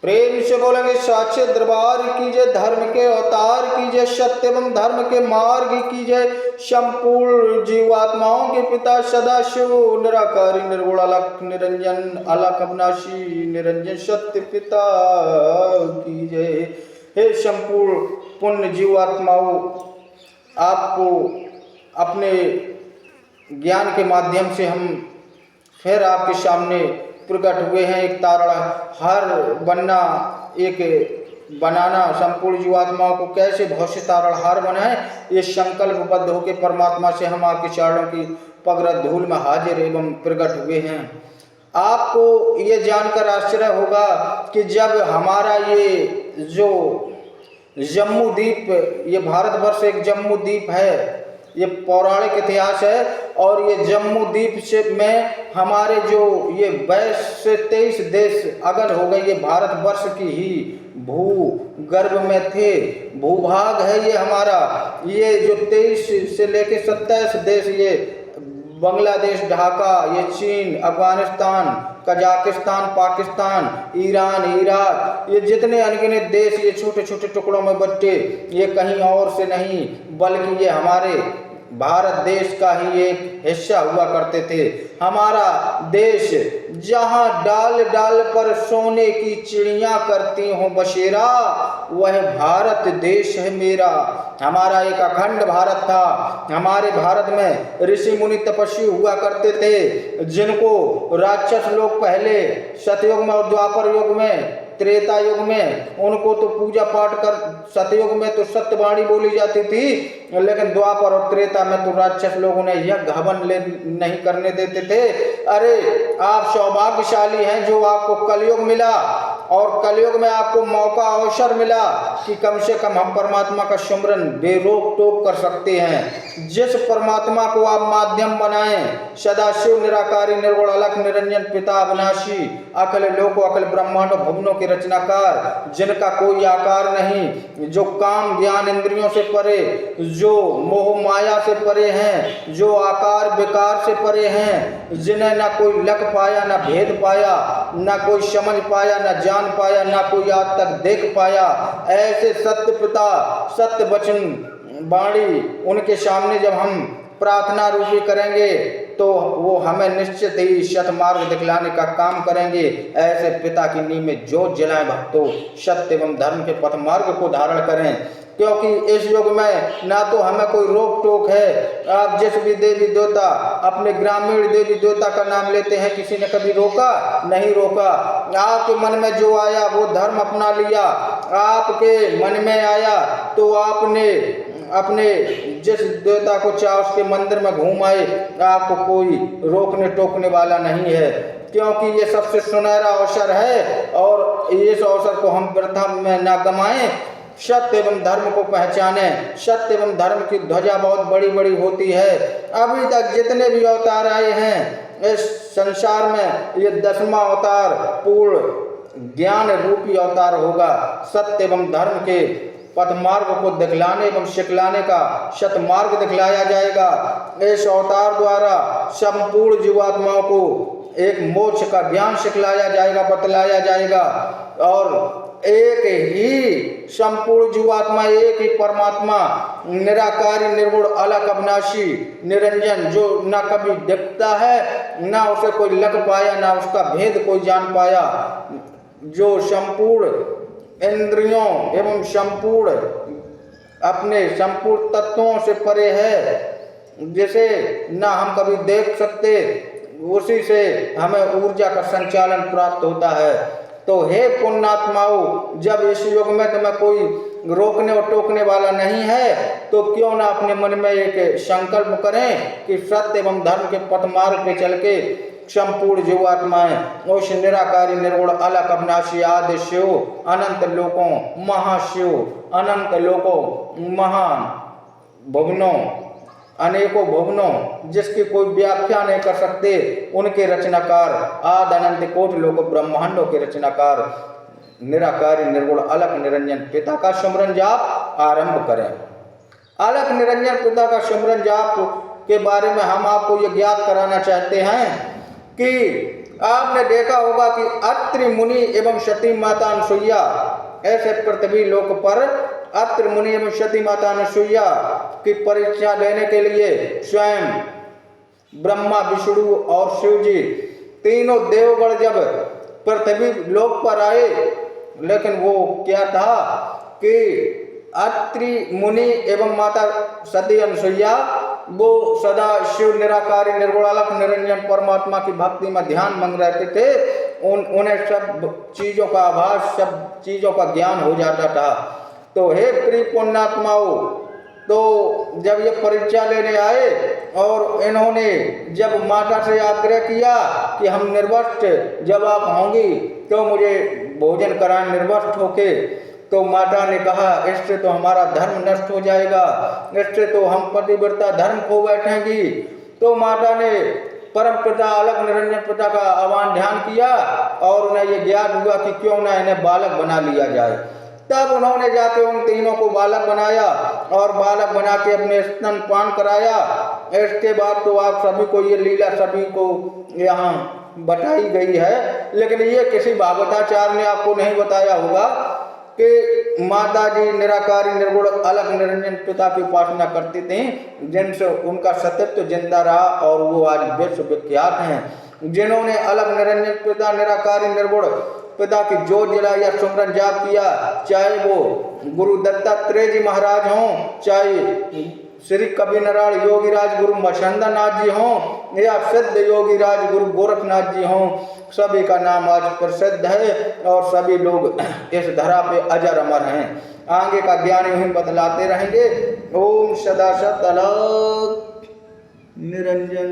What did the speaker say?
प्रेम से बोलेंगे साचे दरबार की जय। धर्म के अवतार की जय, सत्य एवं धर्म के मार्ग की जय। संपूर्ण जीवात्माओं के पिता सदाशिव निराकारी निर्गुण अलख निरंजन अलख अविनाशी निरंजन सत्य पिता की जय। हे संपूर्ण पुण्य जीवात्माओं, आपको अपने ज्ञान के माध्यम से हम फिर आपके सामने प्रकट हुए हैं। एक तारणहार बनना, एक बनाना, संपूर्ण जीवात्माओं को कैसे भविष्य तारणहार बनाए, ये संकल्पबद्ध होकर परमात्मा से हम आपके चरणों की पगरत धूल में हाजिर एवं प्रकट हुए हैं। आपको ये जानकर आश्चर्य होगा कि जब हमारा ये जो जम्मू द्वीप, ये भारतवर्ष एक जम्मू द्वीप है, ये पौराणिक इतिहास है। और ये जम्मू द्वीप से में हमारे जो ये 22 से 23 देश अगर हो गए, ये भारतवर्ष की ही भूगर्भ में थे, भूभाग है ये हमारा। ये जो 23 से लेके 27 देश, ये बांग्लादेश, ढाका, ये चीन, Afghanistan, Kazakhstan, Pakistan, Iran, Iraq, ये जितने अनगिनत देश ये छोटे छोटे टुकड़ों में बंटे, ये कहीं और से नहीं बल्कि ये हमारे भारत देश का ही एक हिस्सा हुआ करते थे। हमारा देश जहां डाल डाल पर सोने की चिड़ियां करती हों बसेरा, वह भारत देश है मेरा। हमारा एक अखंड भारत था। हमारे भारत में ऋषि मुनि तपस्वी हुआ करते थे, जिनको राक्षस लोग पहले सतयुग में और द्वापर युग में, त्रेता युग में उनको तो पूजा पाठ कर, सतयुग में तो सत्यवाणी बोली जाती थी, लेकिन द्वापर और त्रेता में तो राक्षस लोगों ने यज्ञ हवन नहीं करने देते थे। अरे आप सौभाग्यशाली हैं जो आपको कलयुग मिला, और कलयुग में आपको मौका अवसर मिला कि कम से कम हम परमात्मा का सुमरन बेरोक टोक कर सकते हैं। जिस परमात्मा को आप माध्यम बनाएं, सदाशिव निराकारी निर्गुण अलख निरंजन पिता अविनाशी अखिल लोको अखिल ब्रह्मांड भुवनों के रचनाकार, जिनका कोई आकार नहीं, जो काम ज्ञान इंद्रियों से परे, जो मोह माया से परे हैं, जो आकार विकार से परे हैं, जिन्हें ना कोई लख पाया, ना भेद पाया, ना कोई समझ पाया, ना जान पाया, ना कोई आज तक देख पाया, ऐसे सत्य पिता सत्य वचन वाणी उनके सामने जब हम प्रार्थना रूपी करेंगे तो वो हमें निश्चित ही सतमार्ग दिखलाने का काम करेंगे। ऐसे पिता की नींव में जोत जलाएं भक्तों, सत्य एवं धर्म के पथ मार्ग को धारण करें, क्योंकि इस युग में ना तो हमें कोई रोक टोक है। आप जिस भी देवी देवता, अपने ग्रामीण देवी देवता का नाम लेते हैं, किसी ने कभी रोका नहीं रोका। आपके मन में जो आया वो धर्म अपना लिया, आपके मन में आया तो आपने अपने जिस देवता को चाहे उसके मंदिर में घूम आए, आपको कोई रोकने टोकने वाला नहीं है, क्योंकि ये सबसे सुनहरा अवसर है और इस अवसर को हम वृथा में ना गंवाएं। सत्य एवं धर्म को पहचाने। सत्य एवं धर्म की ध्वजा बहुत बड़ी बड़ी होती है। अभी तक जितने भी अवतार आए हैं इस संसार में, ये 10वां अवतार पूर्ण ज्ञान रूपी अवतार होगा। सत्य एवं धर्म के पथ मार्ग को दिखलाने एवं सिखलाने का सतमार्ग दिखलाया जाएगा। इस अवतार द्वारा संपूर्ण जीवात्माओं को एक मोक्ष का ज्ञान सिखलाया जाएगा, बतलाया जाएगा, और एक ही संपूर्ण जीवात्मा, एक ही परमात्मा निराकारी निर्गुण अलख अविनाशी निरंजन, जो ना कभी दिखता है, ना उसे कोई लग पाया, ना उसका भेद कोई जान पाया, जो संपूर्ण इंद्रियों एवं संपूर्ण अपने संपूर्ण तत्वों से परे है, जिसे ना हम कभी देख सकते, उसी से हमें ऊर्जा का संचालन प्राप्त होता है। तो हे पुण्यात्माओं, जब इस युग में तुम्हें कोई रोकने और टोकने वाला नहीं है, तो क्यों ना अपने मन में एक संकल्प करें कि सत्य एवं धर्म के पथ मार्ग पे चल के संपूर्ण जीवात्माएं उस निराकारी निर्गुण अलख अविनाशी आदि शिव अनंत लोकों महाशिव, अनंत लोकों महान भुवनों, अनेकों भुवनों जिसकी कोई व्याख्या नहीं कर सकते, उनके रचनाकार, आदि अनंत कोटि लोक ब्रह्मांडों के रचनाकार निराकारी निर्गुण अलख निरंजन पिता का सुमरन जाप आरंभ करें। अलख निरंजन पिता का सुमरन जाप के बारे में हम आपको ये ज्ञात कराना चाहते हैं कि आपने देखा होगा कि अत्रि मुनि एवं सती माता अनसुईया, ऐसे पृथ्वी लोक पर अत्रि मुनि एवं सती माता अनसुईया की परीक्षा लेने के लिए स्वयं ब्रह्मा, विष्णु और शिव जी तीनों देवगण जब पृथ्वी लोक पर आए, लेकिन वो क्या था कि अत्रि मुनि एवं माता सती अनसुईया वो सदा शिव निराकारी निर्गुण अलख निरंजन परमात्मा की भक्ति में ध्यान मंग रहते थे। उन्हें सब चीजों का आभास, सब चीजों का ज्ञान हो जाता था। तो हे प्रिय पुण्यात्माओं, तो जब ये परीक्षा लेने आए और इन्होंने जब माता से आग्रह किया कि हम निर्वस्त्र जब आप होंगी तो मुझे भोजन कराएं निर्वस्त्र होके, तो माता ने कहा इससे तो हमारा धर्म नष्ट हो जाएगा, इससे तो हम पतिव्रता धर्म खो बैठेंगी। तो माता ने परम पिता अलख निरंजन पिता का आह्वान ध्यान किया और उन्हें ये ज्ञात हुआ कि क्यों ना इन्हें बालक बना लिया जाए। तब उन्होंने जाके उन तीनों को बालक बनाया और बालक बना के अपने स्तनपान कराया। इसके बाद तो आप सभी को ये लीला सभी को यहाँ बताई गई है, लेकिन ये किसी भागवताचार्य ने आपको नहीं बताया होगा कि माता जी निराकारी निर्गुण अलख निरंजन पिता की उपासना करती थी, जिनसे उनका सत्यत्व जिंदा रहा और वो आज विश्व विख्यात हैं। जिन्होंने अलख निरंजन पिता निराकारी निर्गुण पिता की जोत जलाई या सुमरन जाप किया, चाहे वो गुरु दत्तात्रेय जी महाराज हों, चाहे श्री कवि नारायण योगीराज गुरु मछंदा नाथ जी हों या सिद्ध योगीराज गुरु गोरखनाथ जी हों, सभी का नाम आज प्रसिद्ध है और सभी लोग इस धरा पे अजर अमर हैं। आगे का ज्ञान यूं ही बतलाते रहेंगे। ओम सदा सत अलख निरंजन।